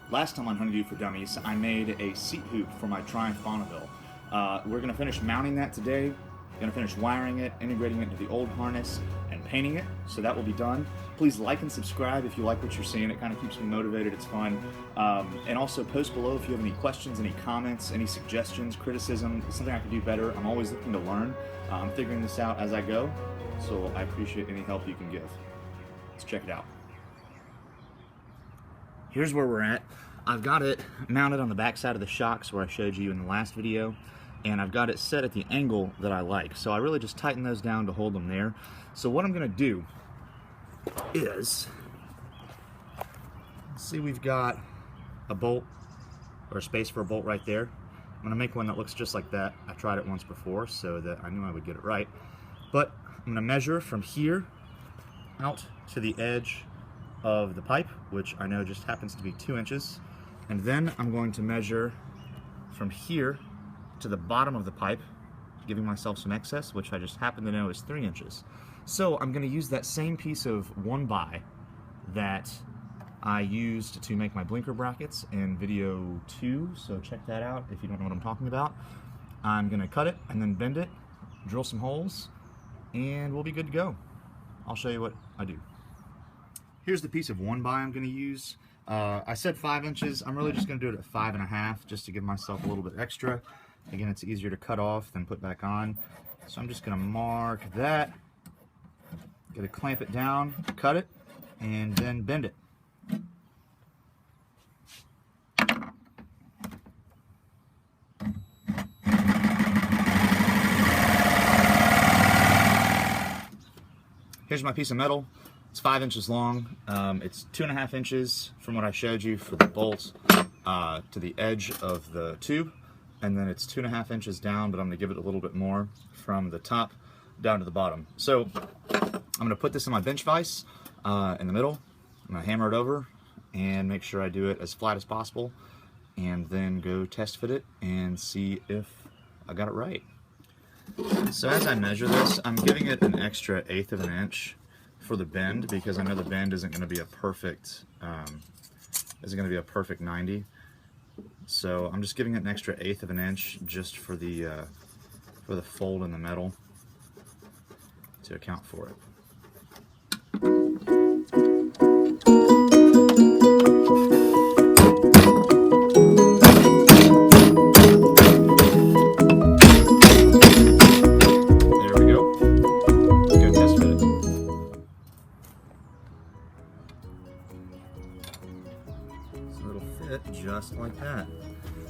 Last time on Honeydew for Dummies, I made a seat hoop for my Triumph Bonneville. We're going to finish mounting that today. Going to finish wiring it, integrating it into the old harness, and painting it, so that will be done. Please like and subscribe if you like what you're seeing. It kind of keeps me motivated. It's fun. And also post below if you have any questions, any comments, any suggestions, criticism, something I can do better. I'm always looking to learn. I'm figuring this out as I go, so I appreciate any help you can give. Let's check it out. Here's where we're at. I've got it mounted on the back side of the shocks where I showed you in the last video, and I've got it set at the angle that I like. So I really just tighten those down to hold them there. So what I'm gonna do is, see, we've got a bolt or a space for a bolt right there. I'm gonna make one that looks just like that. I tried it once before so that I knew I would get it right. But I'm gonna measure from here out to the edge of the pipe, which I know just happens to be 2 inches. And then I'm going to measure from here to the bottom of the pipe, giving myself some excess, which I just happen to know is 3 inches. So I'm going to use that same piece of 1x that I used to make my blinker brackets in video 2, so check that out if you don't know what I'm talking about. I'm going to cut it and then bend it, drill some holes, and we'll be good to go. I'll show you what I do. Here's the piece of 1x I'm going to use. I said 5 inches. I'm really just going to do it at 5.5 just to give myself a little bit extra. Again, it's easier to cut off than put back on. So I'm just going to mark that. Going to clamp it down, cut it, and then bend it. Here's my piece of metal. It's 5 inches long. It's 2.5 inches from what I showed you for the bolts to the edge of the tube, and then it's 2.5 inches down, but I'm going to give it a little bit more from the top down to the bottom. So I'm going to put this in my bench vise in the middle. I'm going to hammer it over and make sure I do it as flat as possible, and then go test fit it and see if I got it right. So as I measure this, I'm giving it an extra 1/8 of an inch for the bend, because I know the bend isn't going to be a perfect 90. So I'm just giving it an extra 1/8 of an inch just for the fold in the metal to account for it. Just like that.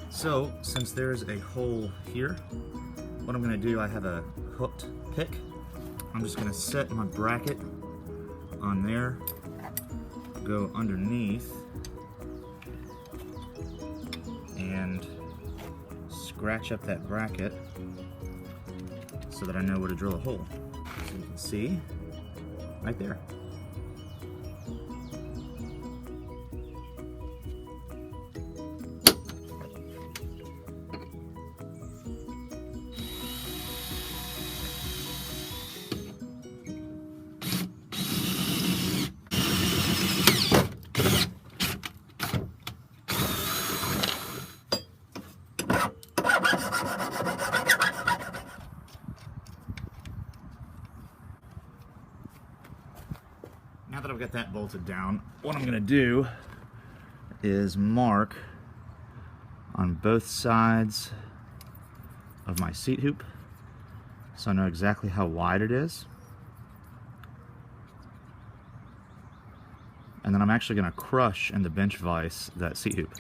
So since there's a hole here, what I'm going to do, I have a hooked pick. I'm just going to set my bracket on there, go underneath, and scratch up that bracket so that I know where to drill a hole. So you can see right there. Now that I've got that bolted down, what I'm going to do is mark on both sides of my seat hoop so I know exactly how wide it is. And then I'm actually going to crush in the bench vise that seat hoop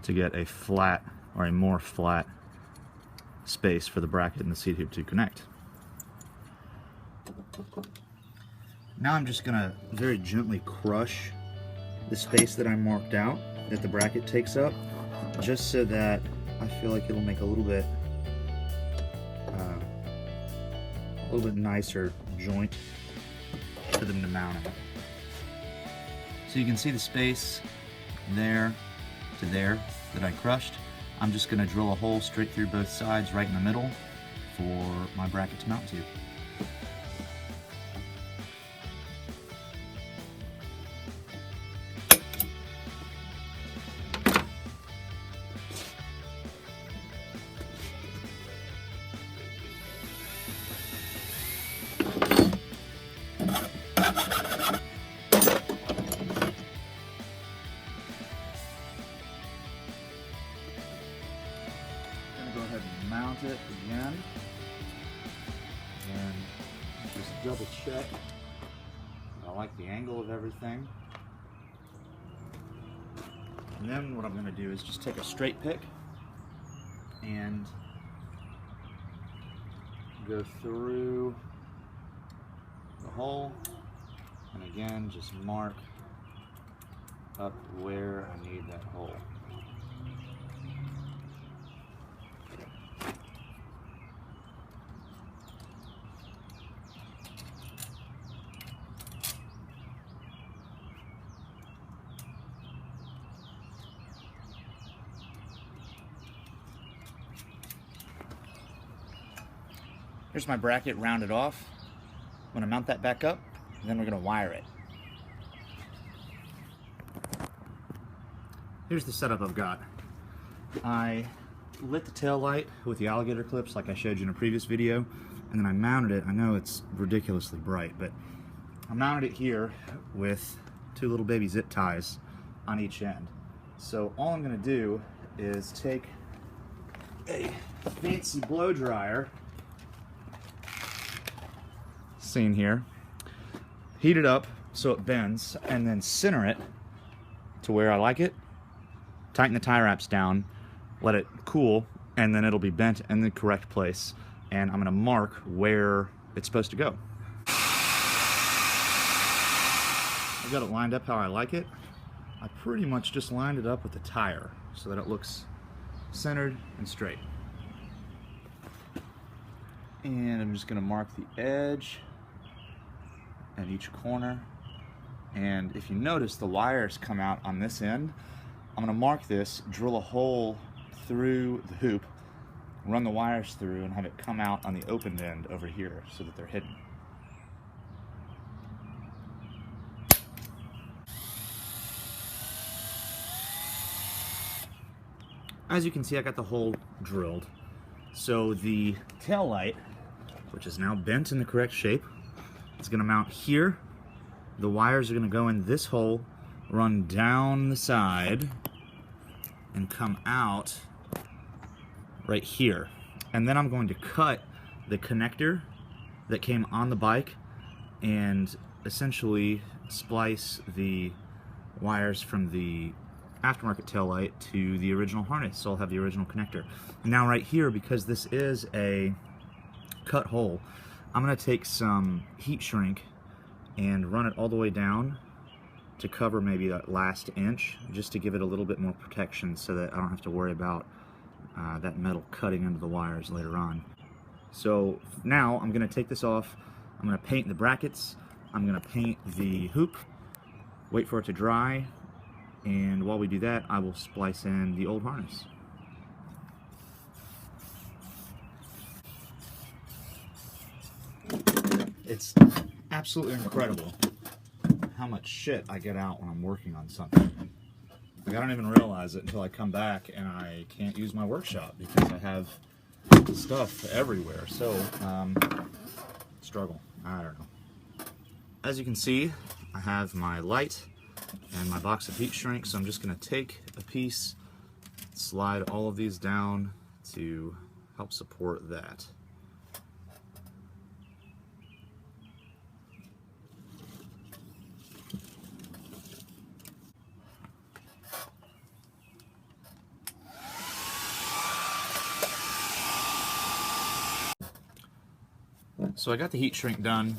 to get a flat, or a more flat, space for the bracket and the seat hoop to connect. Now I'm just going to very gently crush the space that I marked out that the bracket takes up, just so that I feel like it'll make a little bit nicer joint for them to mount it. So you can see the space there to there that I crushed. I'm just going to drill a hole straight through both sides right in the middle for my bracket to mount to. mount it again and just double check. I like the angle of everything. And then what I'm going to do is just take a straight pick and go through the hole, and again just mark up where I need that hole. Here's my bracket rounded off. I'm going to mount that back up, and then we're going to wire it. Here's the setup I've got. I lit the tail light with the alligator clips like I showed you in a previous video, and then I mounted it. I know it's ridiculously bright, but I mounted it here with two little baby zip ties on each end. So all I'm going to do is take a fancy blow dryer, seen here, heat it up so it bends, and then center it to where I like it, tighten the tie wraps down, let it cool, and then it'll be bent in the correct place, and I'm going to mark where it's supposed to go. I've got it lined up how I like it. I pretty much just lined it up with the tire so that it looks centered and straight. And I'm just going to mark the edge at each corner, and if you notice the wires come out on this end, I'm going to mark this, drill a hole through the hoop, run the wires through, and have it come out on the opened end over here so that they're hidden. As you can see, I got the hole drilled, so the tail light, which is now bent in the correct shape, it's going to mount here. The wires are going to go in this hole, run down the side, and come out right here. And then I'm going to cut the connector that came on the bike and essentially splice the wires from the aftermarket taillight to the original harness, so I'll have the original connector. Now right here, because this is a cut hole, I'm going to take some heat shrink and run it all the way down to cover maybe that last inch, just to give it a little bit more protection so that I don't have to worry about that metal cutting into the wires later on. So now I'm going to take this off, I'm going to paint the brackets, I'm going to paint the hoop, wait for it to dry, and while we do that, I will splice in the old harness. It's absolutely incredible how much shit I get out when I'm working on something. Like, I don't even realize it until I come back and I can't use my workshop because I have stuff everywhere. So, struggle. I don't know. As you can see, I have my light and my box of heat shrink, so I'm just going to take a piece, slide all of these down to help support that. So I got the heat shrink done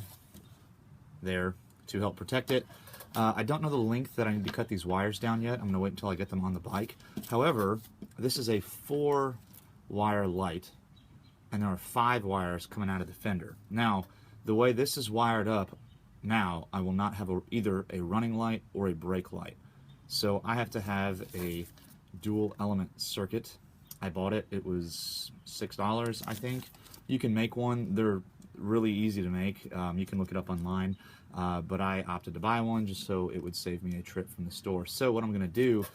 there to help protect it. I don't know the length that I need to cut these wires down yet. I'm going to wait until I get them on the bike. However, this is a 4-wire light, and there are 5 wires coming out of the fender. Now, the way this is wired up now, I will not have either a running light or a brake light. So I have to have a dual element circuit. I bought it. It was $6, I think. You can make one. They're really easy to make. You can look it up online, but I opted to buy one just so it would save me a trip from the store. So what I'm going to do,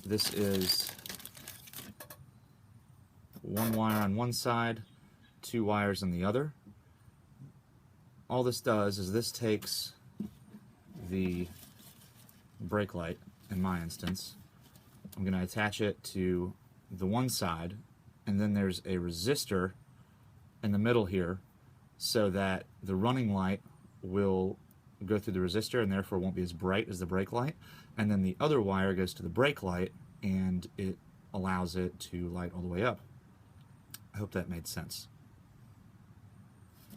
this is 1 wire on one side, 2 wires on the other. All this does is this takes the brake light, in my instance. I'm going to attach it to the one side and then there's a resistor in the middle here, so that the running light will go through the resistor and therefore won't be as bright as the brake light. And then the other wire goes to the brake light and it allows it to light all the way up. I hope that made sense.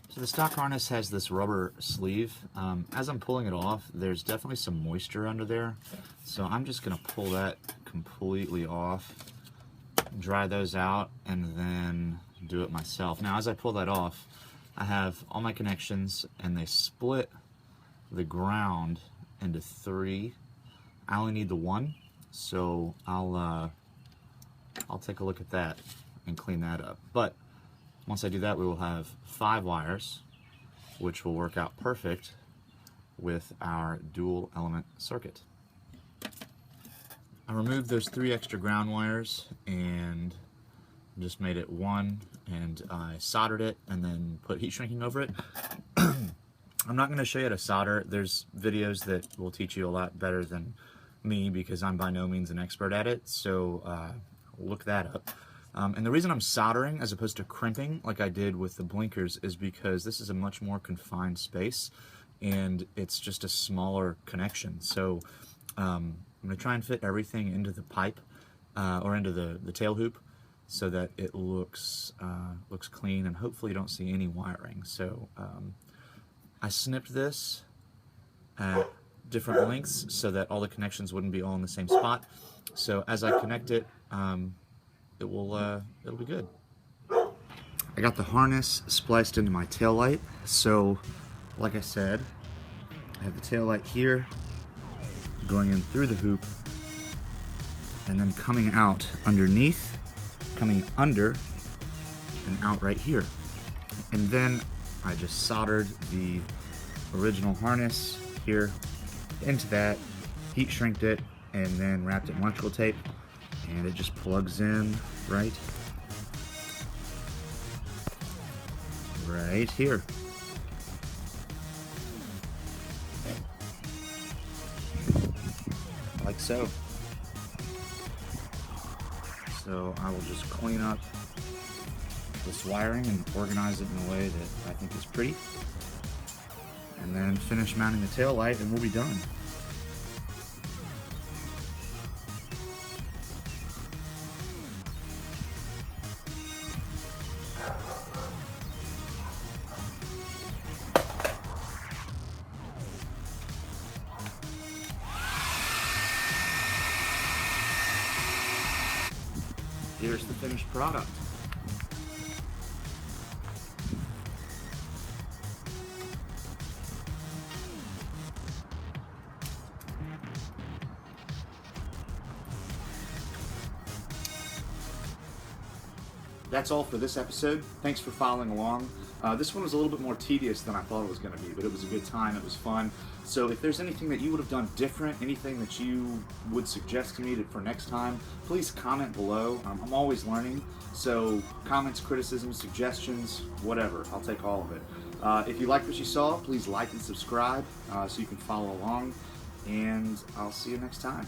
So the stock harness has this rubber sleeve. As I'm pulling it off, there's definitely some moisture under there. So I'm just gonna pull that completely off, dry those out, and then do it myself. Now, as I pull that off, I have all my connections and they split the ground into 3. I only need the 1, so I'll take a look at that and clean that up. But once I do that, we will have 5 wires, which will work out perfect with our dual element circuit. I removed those 3 extra ground wires and just made it 1, and I soldered it and then put heat shrinking over it. I'm not going to show you how to solder. There's videos that will teach you a lot better than me because I'm by no means an expert at it, so look that up. And the reason I'm soldering as opposed to crimping like I did with the blinkers is because this is a much more confined space and it's just a smaller connection. So I'm going to try and fit everything into the pipe or into the tail hoop so that it looks clean, and hopefully you don't see any wiring. So I snipped this at different lengths so that all the connections wouldn't be all in the same spot. So as I connect it, it'll be good. I got the harness spliced into my tail light. So like I said, I have the tail light here going in through the hoop and then coming out underneath, coming under and out right here. And then I just soldered the original harness here into that, heat shrinked it, and then wrapped it in electrical tape, and it just plugs in right here. Like so. So I will just clean up this wiring and organize it in a way that I think is pretty, and then finish mounting the tail light and we'll be done. Here's the finished product. That's all for this episode. Thanks for following along. This one was a little bit more tedious than I thought it was going to be, but it was a good time. It was fun. So if there's anything that you would have done different, anything that you would suggest to me for next time, please comment below. I'm always learning, so comments, criticisms, suggestions, whatever. I'll take all of it. If you liked what you saw, please like and subscribe so you can follow along, and I'll see you next time.